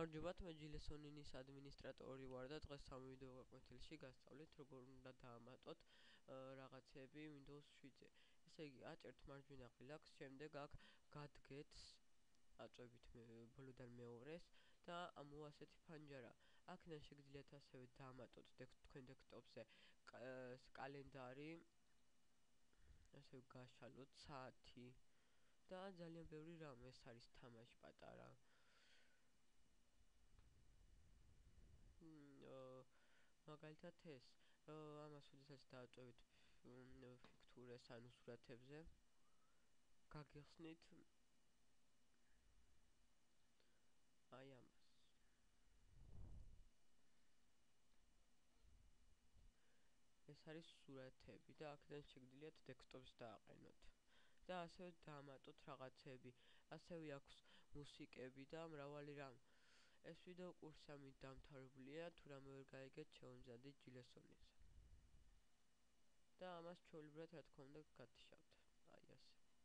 გამარჯობათ, მე ჯილესონის ადმინისტრატორი ვარ და დღეს ამ ვიდეო გაკვეთილში გასწავლით როგორ უნდა დაამატოთ რაღაცები Windows 7-ზე. ესე იგი, აჭერთ მარჯვენა ღილაკს, შემდეგ აქ gadgets აწვევით ბოლოდან მეორეს და ამო ასეთი ფანჯარა. აქედან შეგიძლიათ ასევე დაამატოთ თქვენ დესკტოპზე კალენდარი, ასევე გაშალოთ საათი და ძალიან ბევრი რამ, ეს არის თამაში პატარა. მაგალითად ეს ამას უდესაც დააწვევით ფიქტურას ანუ სურათებზე გაგიხსნით აი ამას ეს არის სურათები და აქედან შეგიძლიათ დესკტოპს დააყენოთ და ასევე დაამატოთ რაღაცები ასევე აქვს მუსიკები და მრავალი რამ ეს ვიდეო კურსი ამით დამთავრებულია თუ რამე ვერ გაიგეთ შევამზადეთ ჯილესონიზე და ამას ჩვეულებრივად რა თქმა უნდა გათიშავთ აი ასე